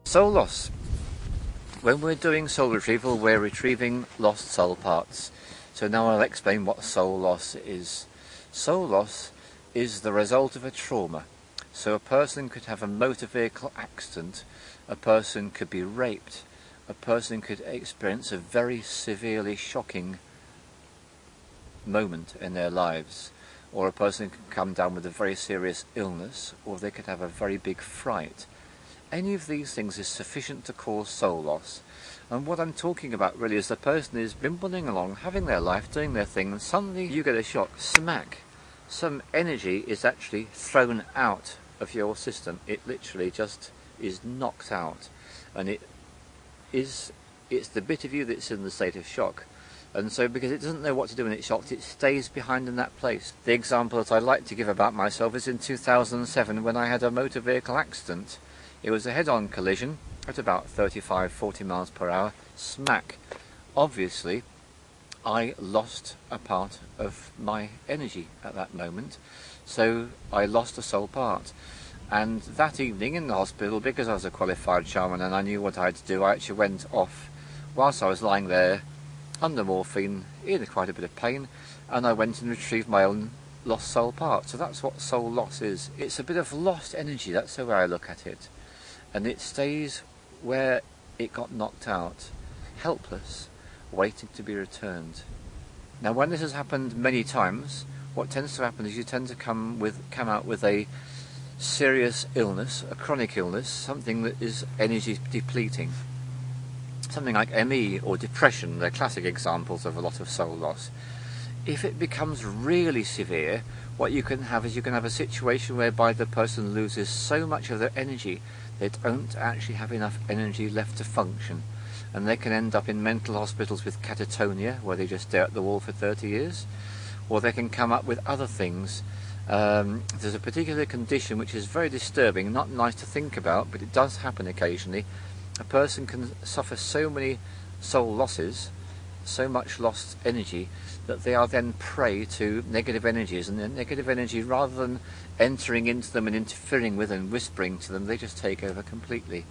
Soul loss. When we're doing soul retrieval, we're retrieving lost soul parts. So now I'll explain what soul loss is. Soul loss is the result of a trauma. So a person could have a motor vehicle accident, a person could be raped, a person could experience a very severely shocking moment in their lives, or a person could come down with a very serious illness, or they could have a very big fright. Any of these things is sufficient to cause soul loss. And what I'm talking about really is the person is bimbling along, having their life, doing their thing, and suddenly you get a shock, smack. Some energy is actually thrown out of your system. It literally just is knocked out. And it's the bit of you that's in the state of shock. And so because it doesn't know what to do when it's shocked, it stays behind in that place. The example that I like to give about myself is in 2007 when I had a motor vehicle accident. It was a head-on collision at about 35-40 miles per hour, smack. Obviously, I lost a part of my energy at that moment, so I lost a soul part. And that evening in the hospital, because I was a qualified shaman and I knew what I had to do, I actually went off whilst I was lying there under morphine, in quite a bit of pain, and I went and retrieved my own lost soul part. So that's what soul loss is. It's a bit of lost energy, that's the way I look at it. And it stays where it got knocked out, helpless, waiting to be returned. Now when this has happened many times, what tends to happen is you tend to come out with a serious illness, a chronic illness, something that is energy depleting. Something like ME or depression, they're classic examples of a lot of soul loss. If it becomes really severe, what you can have is you can have a situation whereby the person loses so much of their energy they don't actually have enough energy left to function, and they can end up in mental hospitals with catatonia, where they just stare at the wall for 30 years, or they can come up with other things. There's a particular condition which is very disturbing, not nice to think about, but it does happen occasionally. A person can suffer so many soul losses, so much lost energy, that they are then prey to negative energies, and the negative energy, rather than entering into them and interfering with and whispering to them, they just take over completely.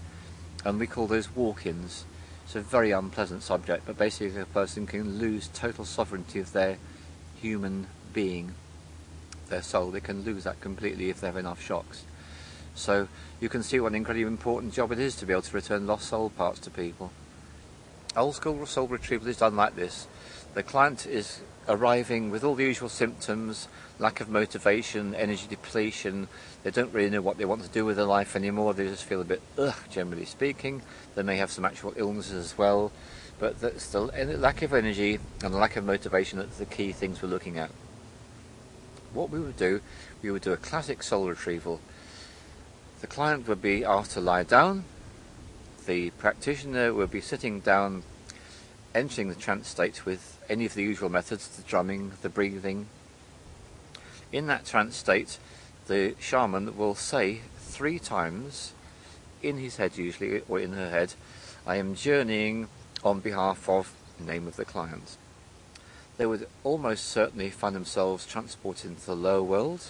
And we call those walk-ins. It's a very unpleasant subject, but basically a person can lose total sovereignty of their human being, their soul. They can lose that completely if they have enough shocks. So you can see what an incredibly important job it is to be able to return lost soul parts to people. Old school soul retrieval is done like this. The client is arriving with all the usual symptoms, lack of motivation, energy depletion. They don't really know what they want to do with their life anymore. They just feel a bit generally speaking. They may have some actual illnesses as well, but that's the lack of energy and the lack of motivation that's the key things we're looking at. What we would do a classic soul retrieval. The client would be asked to lie down. The practitioner will be sitting down, entering the trance state with any of the usual methods, the drumming, the breathing. In that trance state, the shaman will say 3 times, in his head usually, or in her head, I am journeying on behalf of the name of the client. They would almost certainly find themselves transported into the lower world.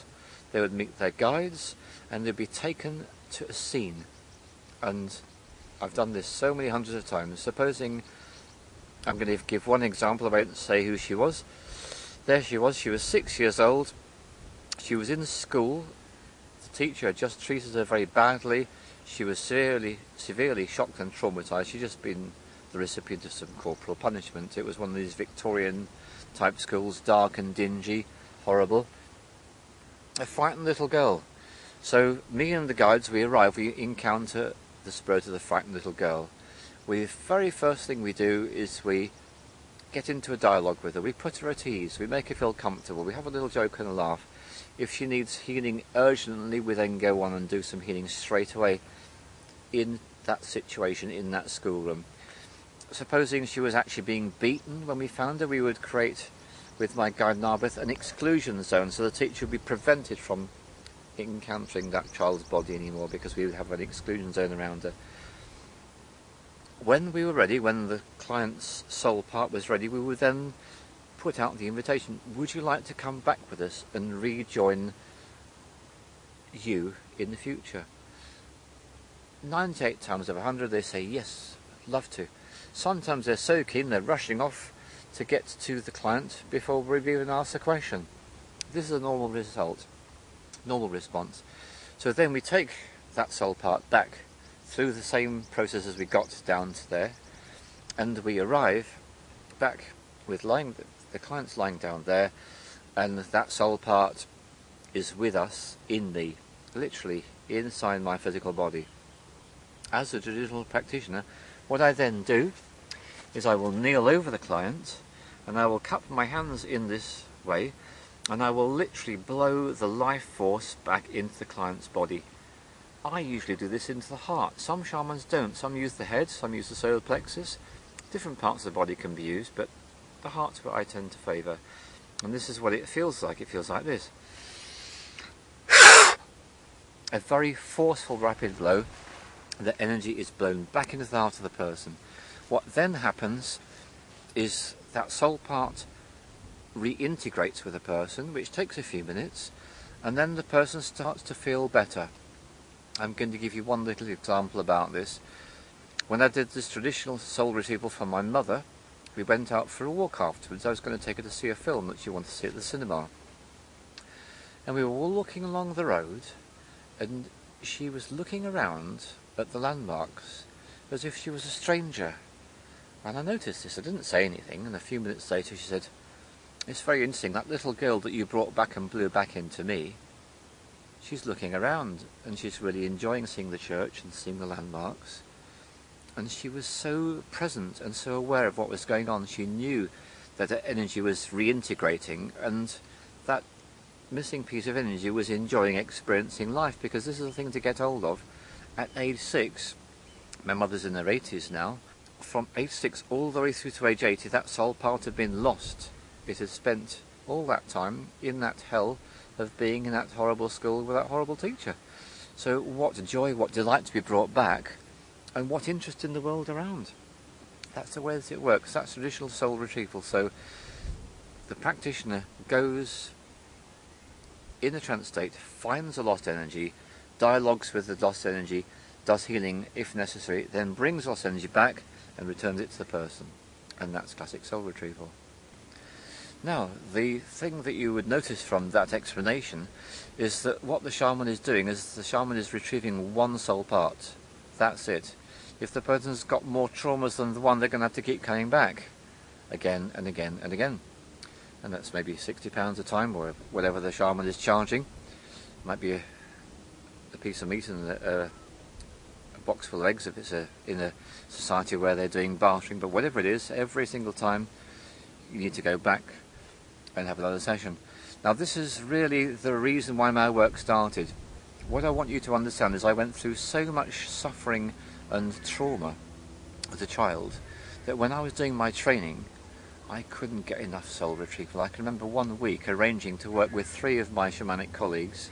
They would meet their guides, and they'd be taken to a scene. And I've done this so many hundreds of times. Supposing, I'm going to give one example, I won't say who she was. There she was 6 years old. She was in school. The teacher had just treated her very badly. She was severely shocked and traumatized. She'd just been the recipient of some corporal punishment. It was one of these Victorian type schools, dark and dingy, horrible. A frightened little girl. So me and the guides, we arrive, we encounter the spirit of the frightened little girl. The very first thing we do is we get into a dialogue with her. We put her at ease, we make her feel comfortable, we have a little joke and a laugh. If she needs healing urgently, we then go on and do some healing straight away in that situation, in that schoolroom. Supposing she was actually being beaten when we found her, we would create, with my guide Narbeth, an exclusion zone, so the teacher would be prevented from encountering that child's body anymore, because we would have an exclusion zone around her. When we were ready, when the client's soul part was ready, we would then put out the invitation, would you like to come back with us and rejoin you in the future? 98 times out of 100 they say yes, love to. Sometimes they're so keen they're rushing off to get to the client before we've even asked a question. This is a normal result, normal response. So then we take that soul part back through the same process as we got down to there, and we arrive back with the client's lying down there, and that soul part is with us in me, literally inside my physical body. As a traditional practitioner, what I then do is I will kneel over the client and I will cup my hands in this way, and I will literally blow the life force back into the client's body. I usually do this into the heart. Some shamans don't. Some use the head, some use the solar plexus. Different parts of the body can be used, but the heart's what I tend to favour. And this is what it feels like. It feels like this. A very forceful, rapid blow. The energy is blown back into the heart of the person. What then happens is that soul part reintegrates with the person, which takes a few minutes, and then the person starts to feel better. I'm going to give you one little example about this. When I did this traditional soul retrieval for my mother, we went out for a walk afterwards. I was going to take her to see a film that she wanted to see at the cinema. And we were all walking along the road, and she was looking around at the landmarks as if she was a stranger. And I noticed this. I didn't say anything, and a few minutes later she said, "It's very interesting, that little girl that you brought back and blew back into me, she's looking around and she's really enjoying seeing the church and seeing the landmarks." And she was so present and so aware of what was going on. She knew that her energy was reintegrating, and that missing piece of energy was enjoying experiencing life, because this is a thing to get hold of. At age 6, my mother's in her 80s now, from age 6 all the way through to age 80, that soul part had been lost. It had spent all that time in that hell of being in that horrible school with that horrible teacher. So what joy, what delight to be brought back, and what interest in the world around. That's the way that it works. That's traditional soul retrieval. So the practitioner goes in a trance state, finds a lost energy, dialogues with the lost energy, does healing if necessary, then brings lost energy back and returns it to the person. And that's classic soul retrieval. Now, the thing that you would notice from that explanation is that what the shaman is doing is the shaman is retrieving one soul part. That's it. If the person's got more traumas than the one, they're going to have to keep coming back again and again and again. And that's maybe £60 a time, or whatever the shaman is charging. Might be a piece of meat and a box full of eggs if it's in a society where they're doing bartering, but whatever it is, every single time you need to go back and have another session. Now this is really the reason why my work started. What I want you to understand is I went through so much suffering and trauma as a child that when I was doing my training I couldn't get enough soul retrieval. I can remember one week arranging to work with 3 of my shamanic colleagues.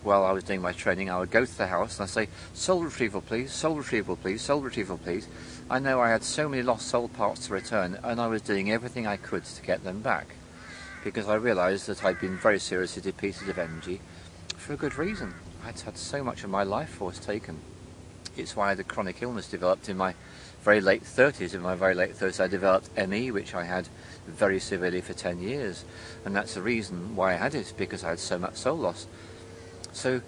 While I was doing my training, I would go to the house and I'd say, "Soul retrieval please, soul retrieval please, soul retrieval please." I know I had so many lost soul parts to return, and I was doing everything I could to get them back, because I realised that I'd been very seriously depleted of energy for a good reason. I'd had so much of my life force taken. It's why I had a chronic illness developed in my very late 30s. In my very late 30s I developed ME, which I had very severely for 10 years, and that's the reason why I had it, because I had so much soul loss. So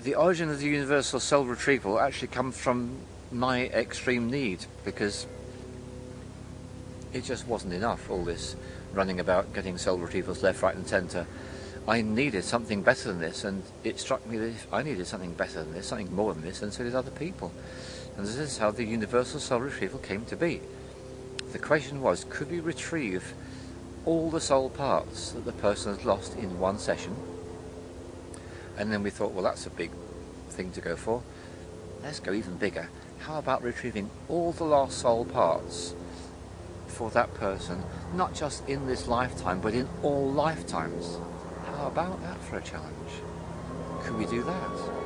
the origin of the universal soul retrieval actually comes from my extreme need, because it just wasn't enough, all this running about getting soul retrievals left, right and centre. I needed something better than this, and it struck me that if I needed something better than this, something more than this, and so did other people. And this is how the universal soul retrieval came to be. The question was, could we retrieve all the soul parts that the person has lost in one session? And then we thought, well, that's a big thing to go for. Let's go even bigger. How about retrieving all the lost soul parts for that person, not just in this lifetime, but in all lifetimes? How about that for a challenge? Could we do that?